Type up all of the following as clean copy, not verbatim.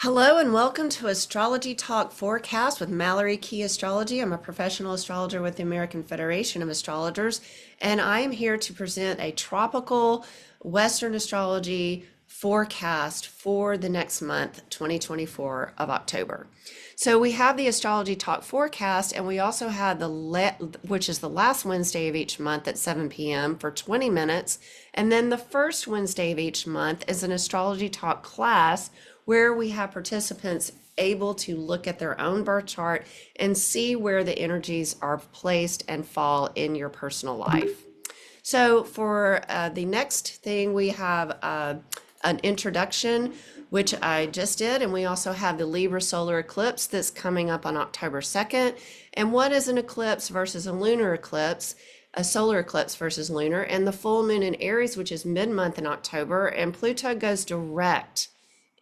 Hello and welcome to Astrology Talk Forecast with Mallory Key Astrology. I'm a professional astrologer with the American Federation of Astrologers, and I am here to present a tropical Western astrology forecast for the next month, 2024 of October. So we have the Astrology Talk forecast, and we also have which is the last Wednesday of each month at 7 p.m. for 20 minutes. And then the first Wednesday of each month is an Astrology Talk class where we have participants able to look at their own birth chart and see where the energies are placed and fall in your personal life. So for the next thing, we have an introduction, which I just did, and we also have the Libra solar eclipse that's coming up on October 2nd. And what is an eclipse versus a lunar eclipse? A solar eclipse versus lunar, and the full moon in Aries, which is mid-month in October, and Pluto goes direct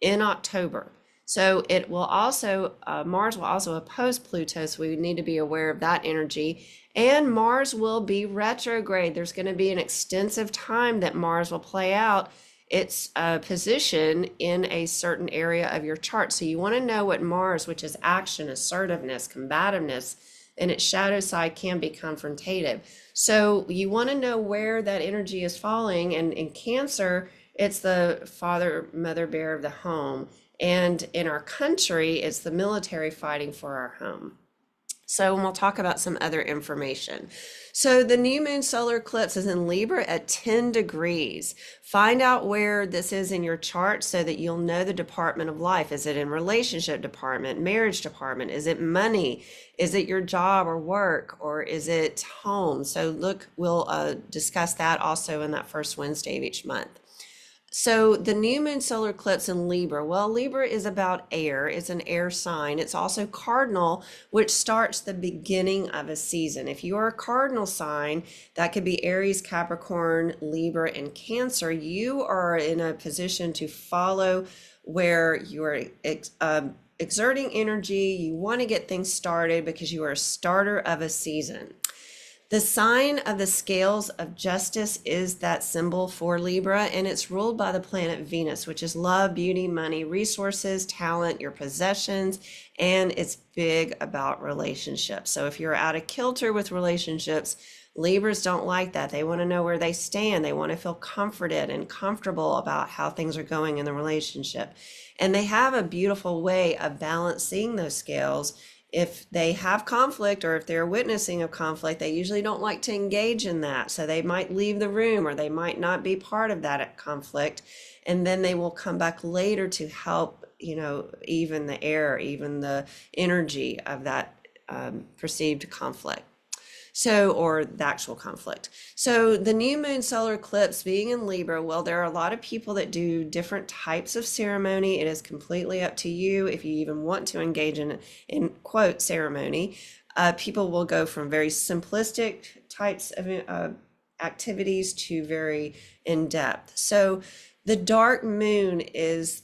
in October. So it will also, Mars will also oppose Pluto, so we need to be aware of that energy. And Mars will be retrograde. There's going to be an extensive time that Mars will play out its position in a certain area of your chart. So you want to know what Mars, which is action, assertiveness, combativeness, and its shadow side can be confrontative. So you want to know where that energy is falling, and in Cancer, it's the father, mother bear of the home. And in our country, it's the military fighting for our home. So we'll talk about some other information. So the new moon solar eclipse is in Libra at 10 degrees. Find out where this is in your chart so that you'll know the department of life. Is it in relationship department, marriage department? Is it money? Is it your job or work, or is it home? So look, we'll discuss that also in that first Wednesday of each month. So the new moon solar eclipse in Libra, well, Libra is about air. It's an air sign. It's also cardinal, which starts the beginning of a season. If you are a cardinal sign, that could be Aries, Capricorn, Libra, and Cancer. You are in a position to follow where you're exerting energy. You want to get things started because you are a starter of a season. The sign of the scales of justice is that symbol for Libra, and it's ruled by the planet Venus, which is love, beauty, money, resources, talent, your possessions, and it's big about relationships. So if you're out of kilter with relationships, Libras don't like that. They want to know where they stand. They want to feel comforted and comfortable about how things are going in the relationship. And they have a beautiful way of balancing those scales. If they have conflict, or if they're witnessing a conflict, they usually don't like to engage in that. So they might leave the room, or they might not be part of that conflict. And then they will come back later to help, even the air, even the energy of that perceived conflict. Or the actual conflict. So the new moon solar eclipse being in Libra, well, there are a lot of people that do different types of ceremony. It is completely up to you if you even want to engage in quote ceremony. People will go from very simplistic types of activities to very in-depth. So the dark moon is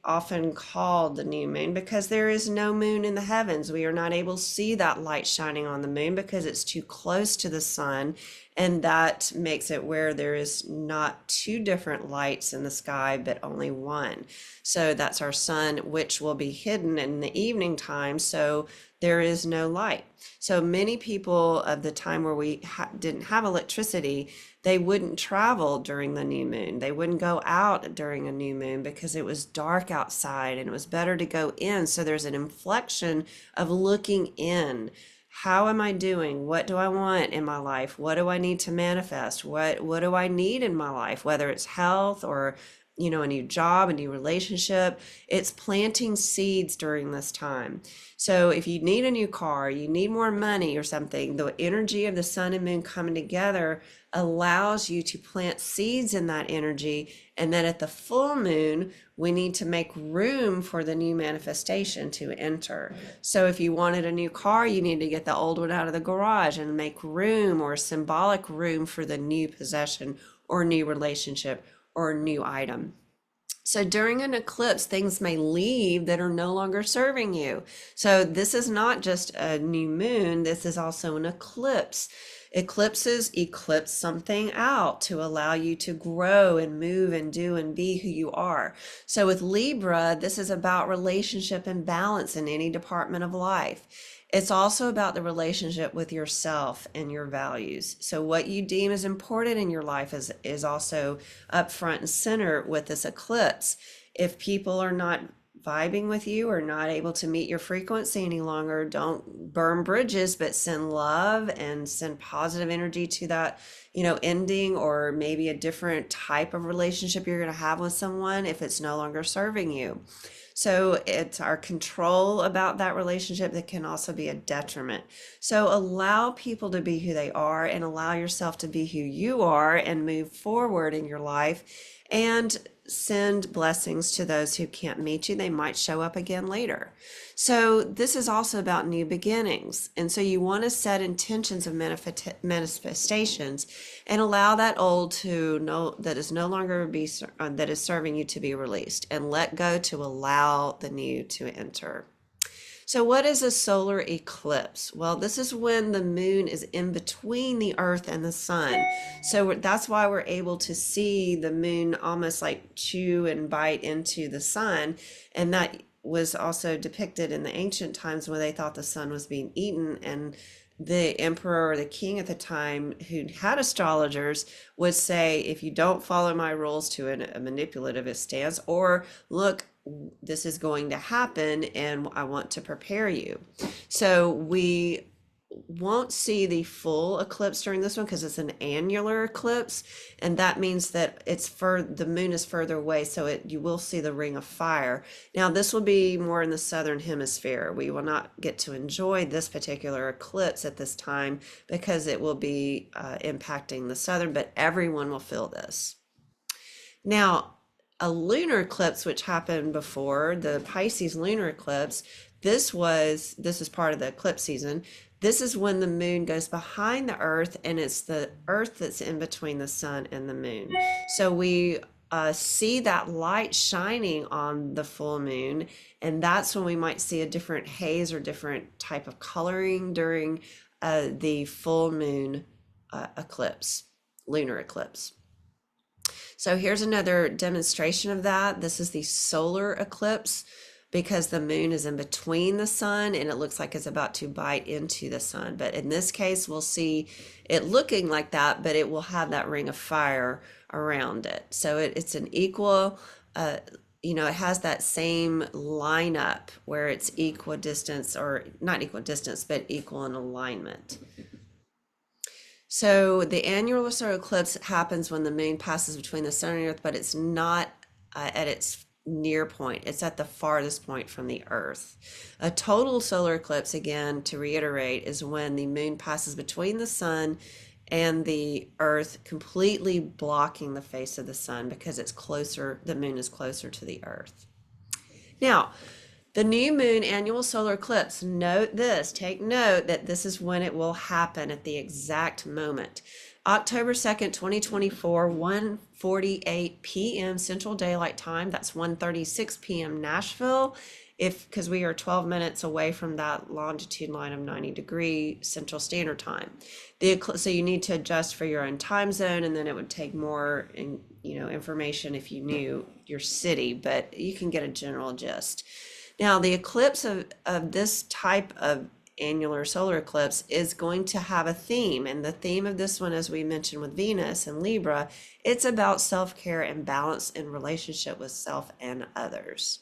often called the new moon because there is no moon in the heavens. We are not able to see that light shining on the moon because it's too close to the sun, and that makes it where there is not two different lights in the sky, but only one. So that's our sun, which will be hidden in the evening time, so there is no light. So many people of the time where we didn't have electricity, they wouldn't travel during the new moon. They wouldn't go out during a new moon because it was dark outside and it was better to go in. So there's an inflection of looking in. How am I doing? What do I want in my life? What do I need to manifest? What do I need in my life? Whether it's health or a new job, a new relationship, it's planting seeds during this time. So if you need a new car, you need more money or something, the energy of the sun and moon coming together allows you to plant seeds in that energy. And then at the full moon, we need to make room for the new manifestation to enter. So if you wanted a new car, you need to get the old one out of the garage and make room, or symbolic room, for the new possession or new relationship or new item. So during an eclipse, things may leave that are no longer serving you. So this is not just a new moon, this is also an eclipse. Eclipses eclipse something out to allow you to grow and move and do and be who you are. So with Libra, this is about relationship and balance in any department of life. It's also about the relationship with yourself and your values. So what you deem as important in your life is also up front and center with this eclipse. If people are not vibing with you or not able to meet your frequency any longer, don't burn bridges, but send love and send positive energy to that, ending, or maybe a different type of relationship you're going to have with someone if it's no longer serving you. So it's our control about that relationship that can also be a detriment. So allow people to be who they are and allow yourself to be who you are and move forward in your life, and send blessings to those who can't meet you. They might show up again later. So this is also about new beginnings. And so you want to set intentions of manifestations and allow that old to know that is no longer that is serving you to be released, and let go to allow the new to enter. So what is a solar eclipse? Well, this is when the moon is in between the earth and the sun. So that's why we're able to see the moon almost like chew and bite into the sun. And that was also depicted in the ancient times when they thought the sun was being eaten, and the emperor or the king at the time, who had astrologers, would say, if you don't follow my rules, to a manipulative stance, or look, this is going to happen and I want to prepare you. So we won't see the full eclipse during this one because it's an annular eclipse, and that means that the moon is further away, so you will see the ring of fire. Now this will be more in the southern hemisphere. We will not get to enjoy this particular eclipse at this time because it will be impacting the southern, but everyone will feel this. Now, a lunar eclipse, which happened before the Pisces lunar eclipse, this is part of the eclipse season. This is when the moon goes behind the earth, and it's the earth that's in between the sun and the moon. So we see that light shining on the full moon, and that's when we might see a different haze or different type of coloring during the full moon eclipse, lunar eclipse. So here's another demonstration of that. This is the solar eclipse, because the moon is in between the sun and it looks like it's about to bite into the sun. But in this case, we'll see it looking like that, but it will have that ring of fire around it. So it's an equal, it has that same lineup where it's equidistance, or not equidistance, but equal in alignment. So the annular solar eclipse happens when the moon passes between the sun and earth, but it's not at its near point. It's at the farthest point from the earth. A total solar eclipse, again, to reiterate, is when the moon passes between the sun and the earth, completely blocking the face of the sun because the moon is closer to the earth. Now, the new moon annual solar eclipse, take note that this is when it will happen at the exact moment. October 2nd, 2024, 1:48 p.m. Central Daylight Time. That's 1:36 p.m. Nashville, because we are 12 minutes away from that longitude line of 90-degree Central Standard Time. So you need to adjust for your own time zone, and then it would take more information if you knew your city, but you can get a general gist. Now, the eclipse of this type of annular solar eclipse is going to have a theme, and the theme of this one, as we mentioned with Venus and Libra, it's about self-care and balance in relationship with self and others.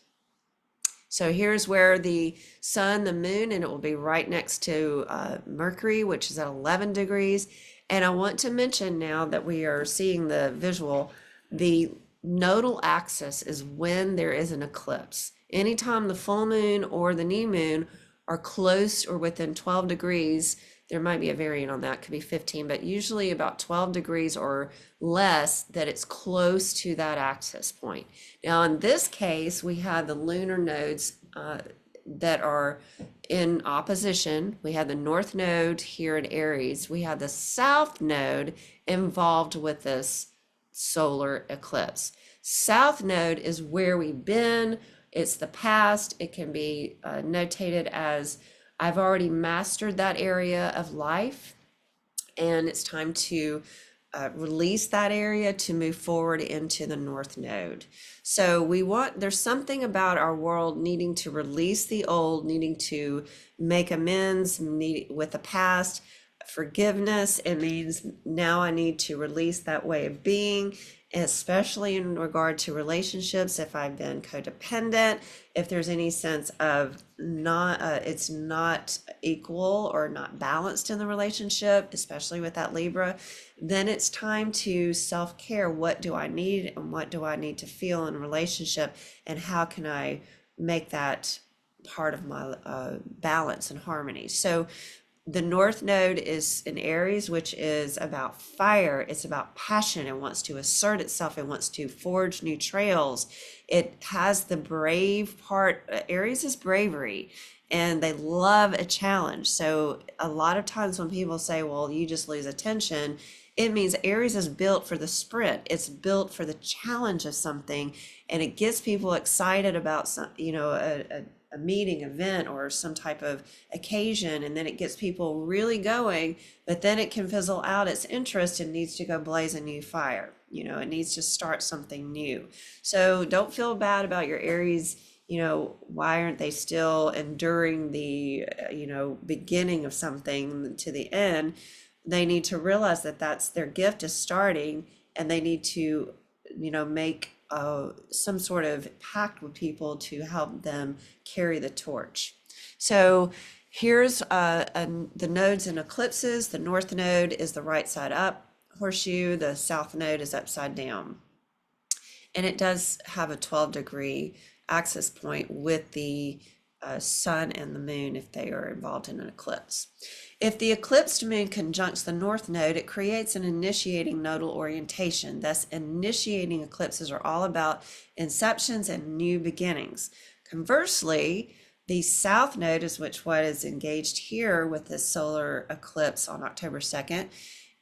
So here's where the sun, the moon, and it will be right next to Mercury, which is at 11 degrees. And I want to mention, now that we are seeing the visual, the nodal axis is when there is an eclipse. Anytime the full moon or the new moon are close or within 12 degrees, there might be a variant on that, could be 15, but usually about 12 degrees or less, that it's close to that axis point. Now, in this case, we have the lunar nodes that are in opposition. We have the north node here in Aries. We have the south node involved with this solar eclipse. South node is where we've been. It's the past. It can be notated as, I've already mastered that area of life, and it's time to release that area to move forward into the North Node. So there's something about our world needing to release the old, needing to make amends with the past. Forgiveness, it means now I need to release that way of being, especially in regard to relationships. If I've been codependent, if there's any sense of it's not equal or not balanced in the relationship, especially with that Libra, then it's time to self-care. What do I need and what do I need to feel in a relationship, and how can I make that part of my balance and harmony? So the North Node is in Aries, which is about fire. It's about passion. It wants to assert itself. It wants to forge new trails. It has the brave part. Aries is bravery, and they love a challenge. So a lot of times when people say, well, you just lose attention, it means Aries is built for the sprint. It's built for the challenge of something, and it gets people excited about some, a meeting, event, or some type of occasion, and then it gets people really going, but then it can fizzle out its interest and needs to go blaze a new fire. It needs to start something new. So don't feel bad about your Aries. Why aren't they still enduring the, beginning of something to the end? They need to realize that that's their gift is starting, and they need to, make some sort of pact with people to help them carry the torch. So here's the nodes and eclipses. The North Node is the right side up horseshoe. The South Node is upside down. And it does have a 12-degree axis point with the sun and the moon if they are involved in an eclipse. If the eclipsed moon conjuncts the North Node, it creates an initiating nodal orientation. Thus, initiating eclipses are all about inceptions and new beginnings. Conversely, the South Node is what is engaged here with this solar eclipse on October 2nd.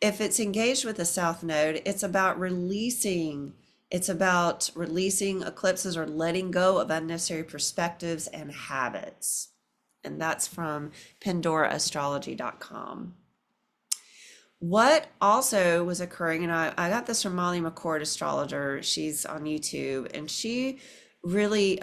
If it's engaged with the South Node, it's about releasing. It's about releasing eclipses or letting go of unnecessary perspectives and habits. And that's from PandoraAstrology.com. What also was occurring, and I got this from Molly McCord, astrologer. She's on YouTube, and she really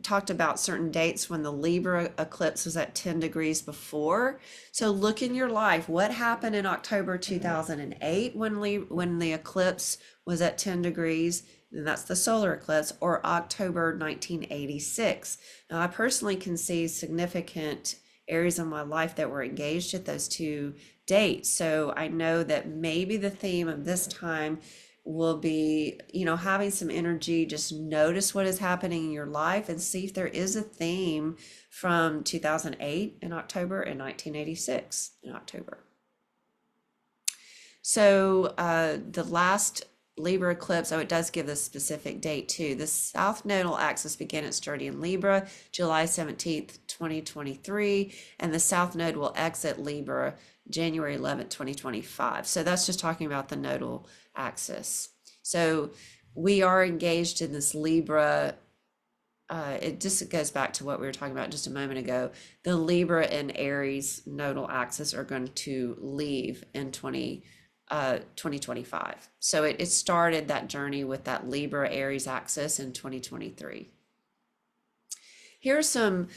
talked about certain dates when the Libra eclipse was at 10 degrees before. So look in your life. What happened in October 2008 when the eclipse was at 10 degrees? And that's the solar eclipse, or October 1986. Now, I personally can see significant areas in my life that were engaged at those two dates. So I know that maybe the theme of this time will be, having some energy. Just notice what is happening in your life and see if there is a theme from 2008 in October and 1986 in October. So the last Libra eclipse, it does give the specific date too. The South Nodal axis began its journey in Libra, July 17th, 2023, and the South Node will exit Libra January 11th, 2025. So that's just talking about the nodal axis. So we are engaged in this Libra. It just goes back to what we were talking about just a moment ago. The Libra and Aries nodal axis are going to leave in 2025. So it started that journey with that Libra Aries axis in 2023. Here's some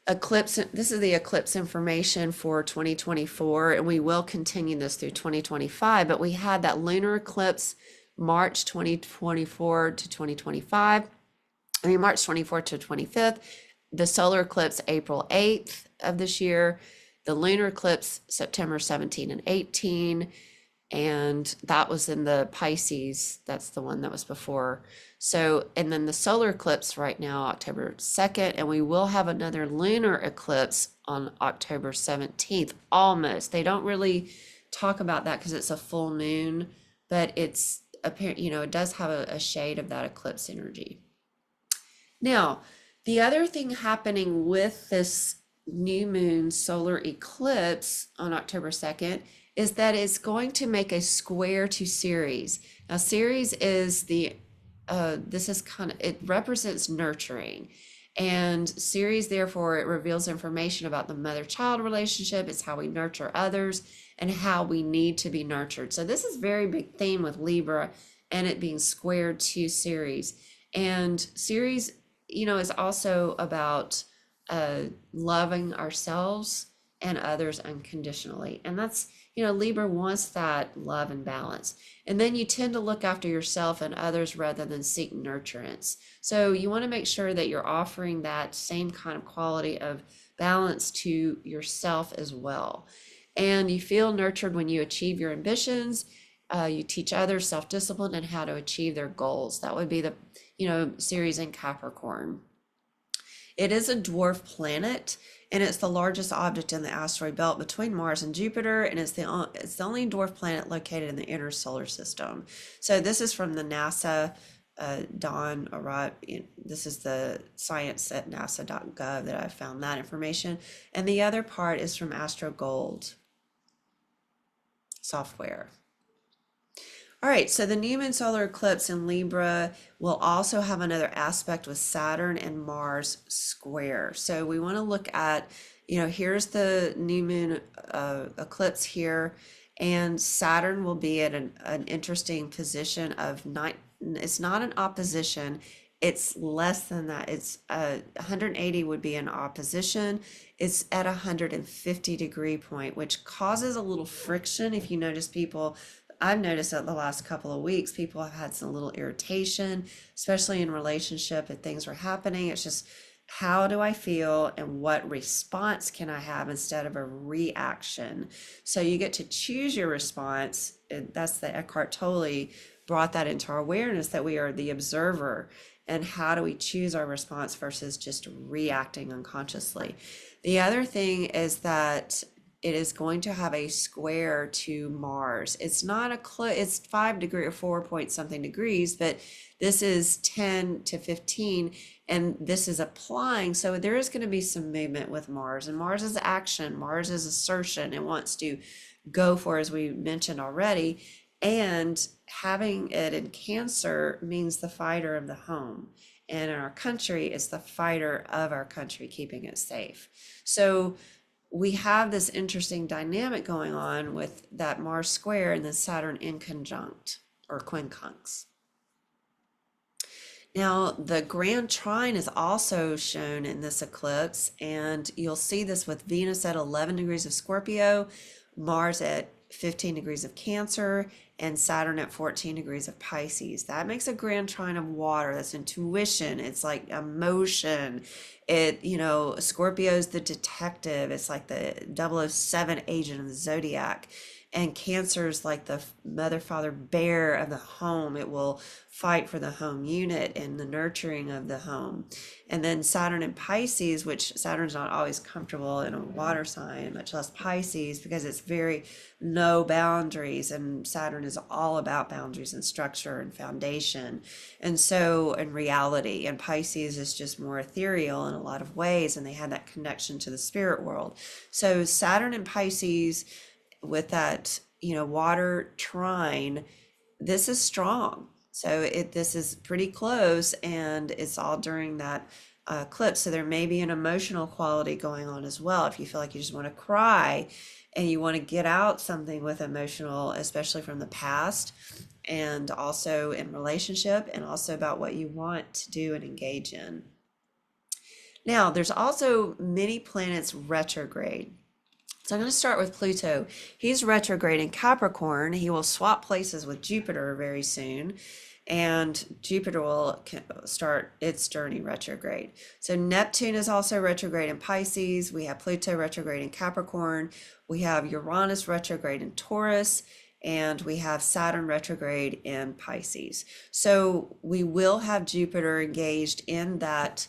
eclipse. This is the eclipse information for 2024, and we will continue this through 2025, but we had that lunar eclipse March 2024 to 2025. March 24th to 25th, the solar eclipse April 8th of this year, the lunar eclipse September 17 and 18, and that was in the Pisces. That's the one that was before. So, and then the solar eclipse right now, October 2nd, and we will have another lunar eclipse on October 17th, almost. They don't really talk about that because it's a full moon, but it's apparent, it does have a shade of that eclipse energy. Now, the other thing happening with this new moon solar eclipse on October 2nd is that it's going to make a square to Ceres. Now, Ceres is it represents nurturing. And Ceres, therefore, it reveals information about the mother-child relationship. It's how we nurture others. and how we need to be nurtured. So this is very big theme with Libra and it being squared to Ceres. And Ceres, is also about loving ourselves and others unconditionally. And that's, Libra wants that love and balance. And then you tend to look after yourself and others rather than seek nurturance. So you want to make sure that you're offering that same kind of quality of balance to yourself as well. And you feel nurtured when you achieve your ambitions. You teach others self-discipline and how to achieve their goals. That would be the, Ceres in Capricorn. It is a dwarf planet, and it's the largest object in the asteroid belt between Mars and Jupiter, and it's the only dwarf planet located in the inner solar system. So this is from the NASA Dawn arrived. This is the science at nasa.gov that I found that information, and the other part is from AstroGold software. All right, so the new moon solar eclipse in Libra will also have another aspect with Saturn and Mars square. So we want to look at, here's the new moon eclipse here, and Saturn will be at an interesting position of it's not an opposition, it's less than that. It's 180 would be an opposition. It's at 150-degree point, which causes a little friction. If you notice, I've noticed that the last couple of weeks, people have had some little irritation, especially in relationship if things were happening. It's just, how do I feel and what response can I have instead of a reaction? So you get to choose your response. That's the Eckhart Tolle brought that into our awareness, that we are the observer, and how do we choose our response versus just reacting unconsciously. The other thing is that it is going to have a square to Mars. It's not it's 5 degree or 4 point something degrees, but this is 10 to 15, and this is applying. So there is going to be some movement with Mars, and Mars is action. Mars is assertion. It wants to go for, as we mentioned already, and having it in Cancer means the fighter of the home. And in our country, it's the fighter of our country, keeping it safe. So we have this interesting dynamic going on with that Mars square and the Saturn in conjunct or quincunx. Now, the grand trine is also shown in this eclipse, and you'll see this with Venus at 11 degrees of Scorpio, Mars at 15 degrees of Cancer, and Saturn at 14 degrees of Pisces. That makes a grand trine of water. That's intuition. It's like emotion. Scorpio's the detective. It's like the 007 agent of the Zodiac. And Cancer's like the mother, father, bear of the home. It will fight for the home unit and the nurturing of the home. And then Saturn in Pisces, which Saturn's not always comfortable in a water sign, much less Pisces, because it's very no boundaries. And Saturn is all about boundaries and structure and foundation. And so, in reality, and Pisces is just more ethereal in a lot of ways. And they had that connection to the spirit world. So Saturn in Pisces, with that, water trine, this is strong. So this is pretty close, and it's all during that eclipse. So there may be an emotional quality going on as well. If you feel like you just want to cry and you want to get out something with emotional, especially from the past, and also in relationship, and also about what you want to do and engage in. Now, there's also many planets retrograde. So I'm going to start with Pluto. He's retrograde in Capricorn. He will swap places with Jupiter very soon, and Jupiter will start its journey retrograde. So Neptune is also retrograde in Pisces. We have Pluto retrograde in Capricorn. We have Uranus retrograde in Taurus, and we have Saturn retrograde in Pisces. So we will have Jupiter engaged in that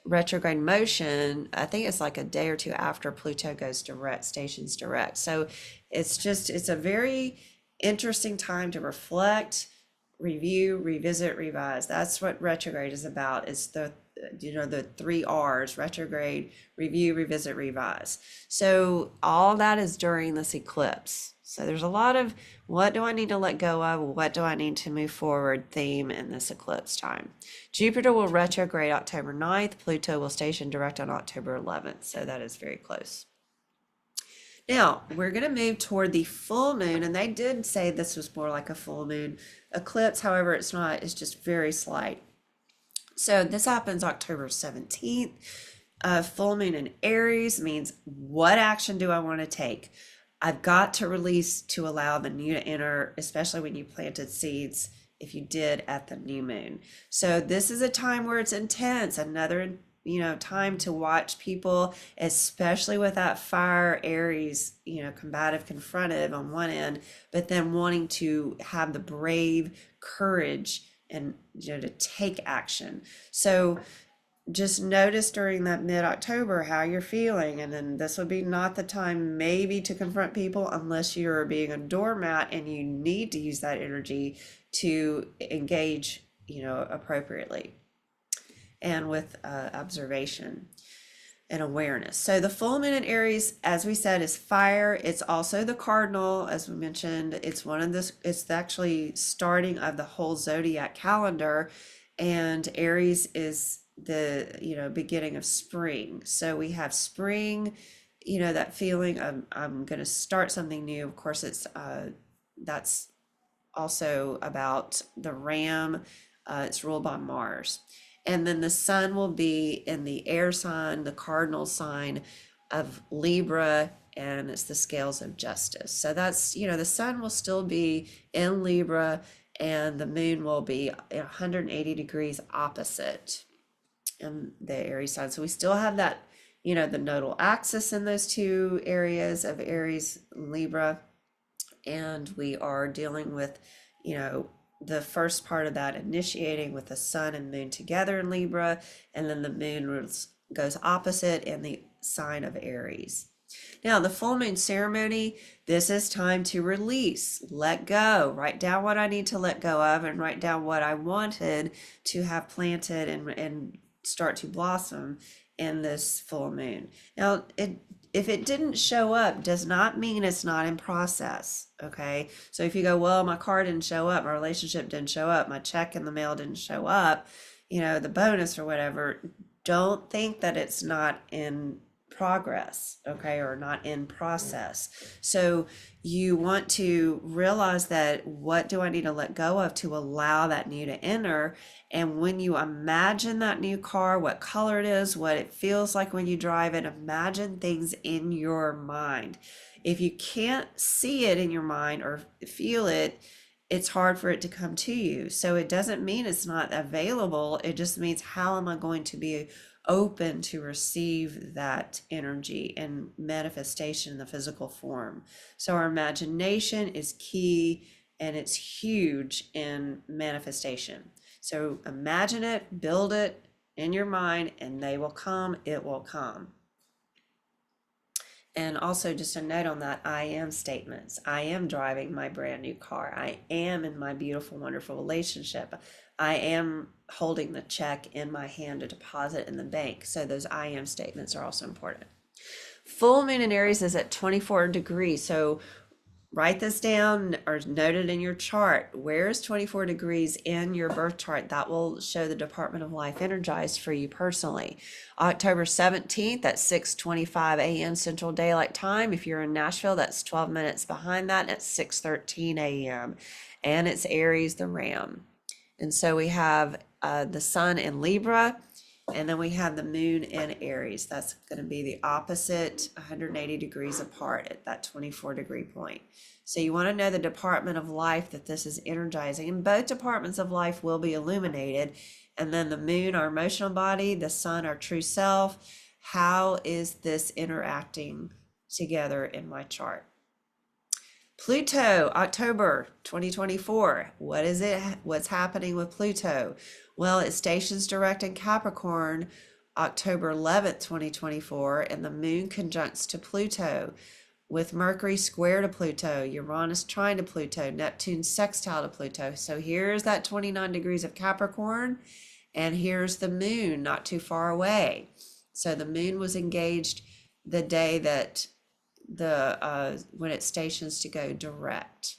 retrograde motion. I think it's like a day or two after Pluto goes direct, stations direct. So it's a very interesting time to reflect, review, revisit, revise. That's what retrograde is about. It's the 3 R's: retrograde, review, revisit, revise. So all that is during this eclipse. So there's a lot of what do I need to let go of? What do I need to move forward theme in this eclipse time. Jupiter will retrograde October 9th. Pluto will station direct on October 11th. So that is very close. Now, we're going to move toward the full moon, and they did say this was more like a full moon eclipse. However, it's not, it's just very slight. So this happens October 17th. Full moon in Aries means, what action do I want to take? I've got to release to allow the new to enter, especially when you planted seeds, if you did at the new moon. So this is a time where it's intense. Another, time to watch people, especially with that fire Aries, combative, confrontive on one end, but then wanting to have the brave courage and, to take action. So just notice during that mid-October how you're feeling, and then this would be not the time maybe to confront people unless you're being a doormat and you need to use that energy to engage, appropriately and with observation and awareness. So the full moon in Aries, as we said, is fire. It's also the cardinal, as we mentioned. It's it's actually starting of the whole zodiac calendar, and Aries is the beginning of spring. So we have spring, that feeling of I'm going to start something new. Of course, it's that's also about the ram. It's ruled by Mars. And then the sun will be in the air sign, the cardinal sign of Libra, and it's the scales of justice. So that's, the sun will still be in Libra, and the moon will be 180 degrees opposite in the Aries sign. So we still have that, the nodal axis in those two areas of Aries and Libra. And we are dealing with, the first part of that initiating with the sun and moon together in Libra, and then the moon goes opposite in the sign of Aries. Now, the full moon ceremony, this is time to release, let go, write down what I need to let go of, and write down what I wanted to have planted and start to blossom in this full moon. Now, if it didn't show up, does not mean it's not in process, okay? So if you go, well, my car didn't show up, my relationship didn't show up, my check in the mail didn't show up, the bonus or whatever, don't think that it's not in progress, okay, or not in process. So you want to realize that, what do I need to let go of to allow that new to enter? And when you imagine that new car, what color it is, what it feels like when you drive it, imagine things in your mind. If you can't see it in your mind or feel it, it's hard for it to come to you. So it doesn't mean it's not available. It just means, how am I going to be open to receive that energy and manifestation in the physical form? So our imagination is key, and it's huge in manifestation. So imagine it, build it in your mind, and they will come, it will come. And also, just a note on that, I am statements. I am driving my brand new car. I am in my beautiful, wonderful relationship. I am holding the check in my hand to deposit in the bank. So those I am statements are also important. Full moon in Aries is at 24 degrees. So write this down or note it in your chart. Where is 24 degrees in your birth chart? That will show the Department of Life energized for you personally. October 17th at 6:25 a.m. Central Daylight Time. If you're in Nashville, that's 12 minutes behind that at 6:13 a.m. And it's Aries, the ram. And so we have the sun in Libra, and then we have the moon in Aries. That's going to be the opposite, 180 degrees apart at that 24 degree point. So you want to know the Department of Life that this is energizing, and both departments of life will be illuminated. And then the moon, our emotional body, the sun, our true self. How is this interacting together in my chart? Pluto, October 2024. What is it? What's happening with Pluto? Well, it stations direct in Capricorn October 11th, 2024, and the moon conjuncts to Pluto, with Mercury square to Pluto, Uranus trine to Pluto, Neptune sextile to Pluto. So here's that 29 degrees of Capricorn, and here's the moon not too far away. So the moon was engaged the day that when it stations to go direct.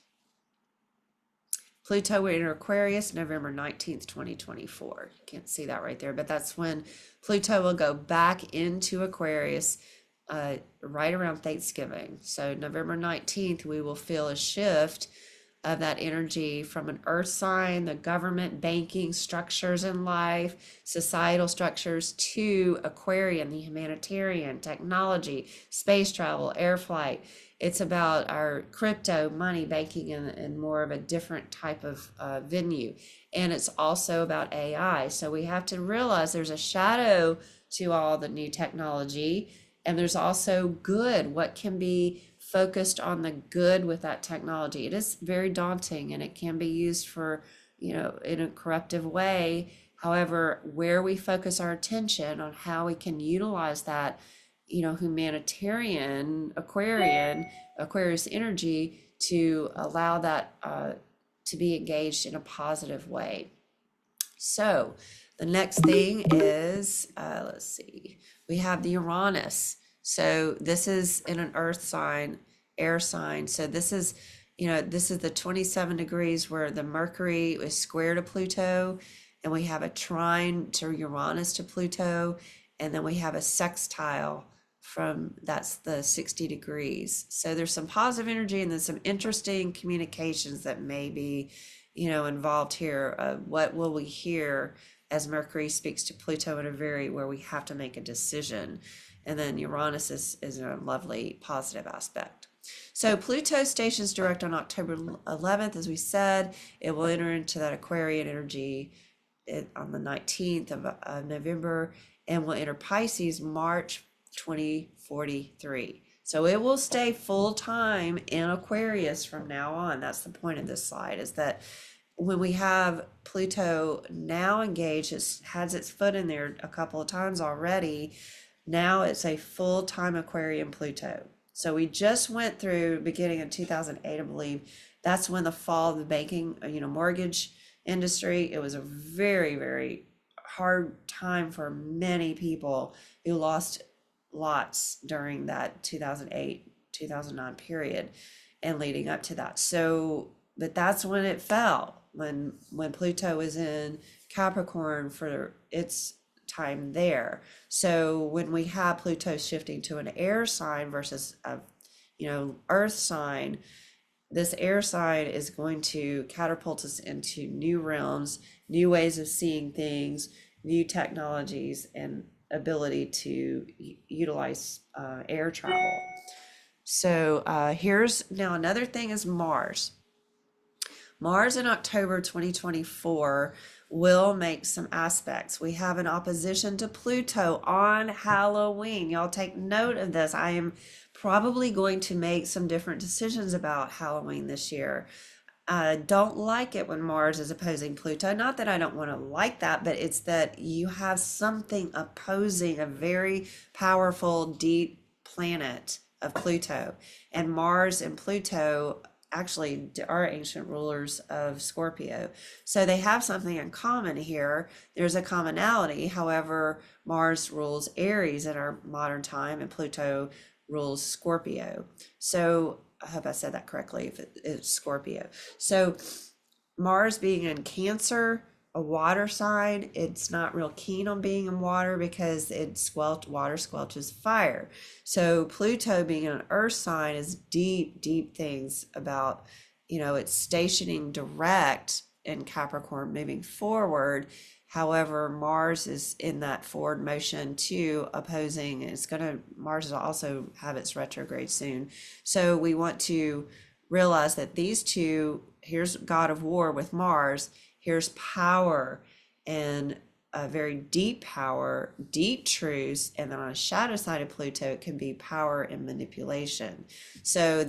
Pluto will enter Aquarius November 19th, 2024. You can't see that right there, but that's when Pluto will go back into Aquarius right around Thanksgiving. So November 19th, we will feel a shift of that energy from an earth sign, the government, banking structures in life, societal structures, to Aquarian, the humanitarian, technology, space travel, air flight. It's about our crypto, money, banking, and more of a different type of venue. And it's also about AI. So we have to realize there's a shadow to all the new technology, and there's also good. What can be focused on the good with that technology? It is very daunting, and it can be used for, in a corruptive way. However, where we focus our attention on how we can utilize that, humanitarian, Aquarius energy to allow that to be engaged in a positive way. So the next thing is, let's see, we have the Uranus. So this is in an earth sign, air sign. So this is, this is the 27 degrees where the Mercury is square to Pluto, and we have a trine to Uranus to Pluto, and then we have a sextile that's the 60 degrees. So there's some positive energy, and there's some interesting communications that may be, involved here. What will we hear as Mercury speaks to Pluto in a where we have to make a decision? And then Uranus is a lovely positive aspect. So Pluto stations direct on October 11th, as we said. It will enter into that Aquarian energy on the 19th of November, and will enter Pisces March 2043. So it will stay full time in Aquarius from now on. That's the point of this slide, is that when we have Pluto now engaged, it has its foot in there a couple of times already. Now it's a full-time Aquarian Pluto. So we just went through, beginning in 2008, I believe, that's when the fall of the banking, mortgage industry. It was a very, very hard time for many people who lost lots during that 2008, 2009 period and leading up to that. So, but that's when it fell, when Pluto is in Capricorn for its time there. So when we have Pluto shifting to an air sign versus a, earth sign, this air sign is going to catapult us into new realms, new ways of seeing things, new technologies, and ability to utilize air travel. So here's now another thing is Mars. Mars in October 2024 will make some aspects. We have an opposition to Pluto on Halloween. Y'all take note of this. I am probably going to make some different decisions about Halloween this year. I don't like it when Mars is opposing Pluto. Not that I don't want to like that, but it's that you have something opposing a very powerful, deep planet of Pluto. And Mars and Pluto actually are ancient rulers of Scorpio. So they have something in common here. There's a commonality. However, Mars rules Aries in our modern time, and Pluto rules Scorpio. So I hope I said that correctly, if it's Scorpio. So Mars being in Cancer, a water sign, it's not real keen on being in water because water squelches fire. So Pluto being an earth sign is deep, deep things about, it's stationing direct in Capricorn moving forward. However, Mars is in that forward motion too, opposing. Mars will also have its retrograde soon. So we want to realize that these two, here's God of War with Mars, here's power, and a very deep power, deep truths. And then on a shadow side of Pluto, it can be power and manipulation. So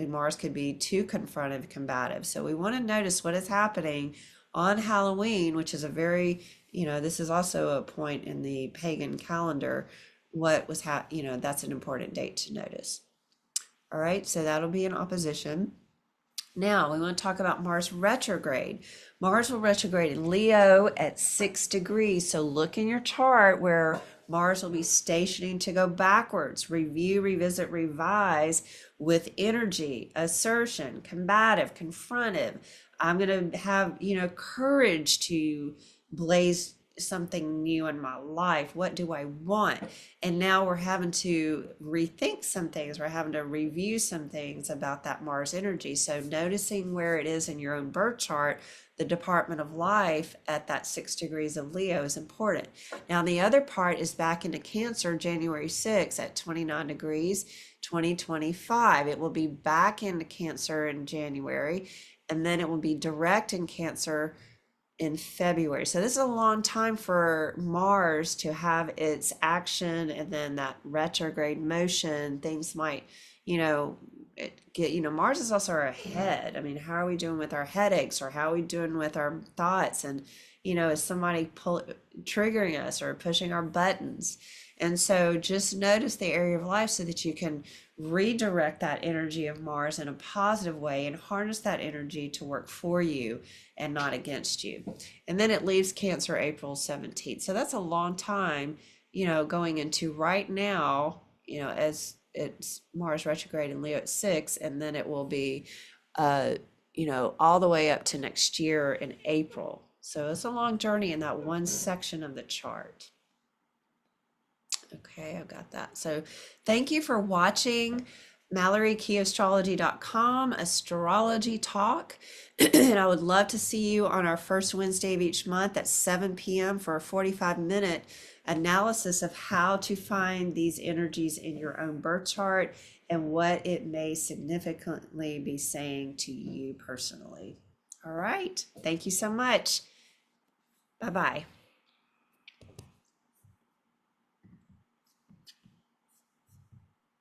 Mars could be too confrontive, combative. So we want to notice what is happening on Halloween, which is a very, this is also a point in the pagan calendar. That's an important date to notice. All right, so that'll be in opposition. Now we want to talk about Mars retrograde. Mars will retrograde in Leo at 6 degrees. So look in your chart where Mars will be stationing to go backwards, review, revisit, revise with energy, assertion, combative, confrontive. I'm going to have, courage to blaze something new in my life. What do I want? And now we're having to rethink some things. We're having to review some things about that Mars energy. So noticing where it is in your own birth chart, the department of life at that 6 degrees of Leo is important. Now, the other part is back into Cancer, January 6th at 29 degrees, 2025. It will be back into Cancer in January, and then it will be direct in Cancer in February. So this is a long time for Mars to have its action, and then that retrograde motion, things might, Mars is also our head. I mean, how are we doing with our headaches, or how are we doing with our thoughts? And, is somebody triggering us or pushing our buttons? And so just notice the area of life so that you can redirect that energy of Mars in a positive way and harness that energy to work for you and not against you. And then it leaves Cancer April 17th. So that's a long time, going into right now, as it's Mars retrograde in Leo at 6, and then it will be, all the way up to next year in April. So it's a long journey in that one section of the chart. Okay, I've got that. So thank you for watching MalloryKeyAstrology.com Astrology Talk. And I would love to see you on our first Wednesday of each month at 7 p.m. for a 45-minute analysis of how to find these energies in your own birth chart and what it may significantly be saying to you personally. All right. Thank you so much. Bye-bye.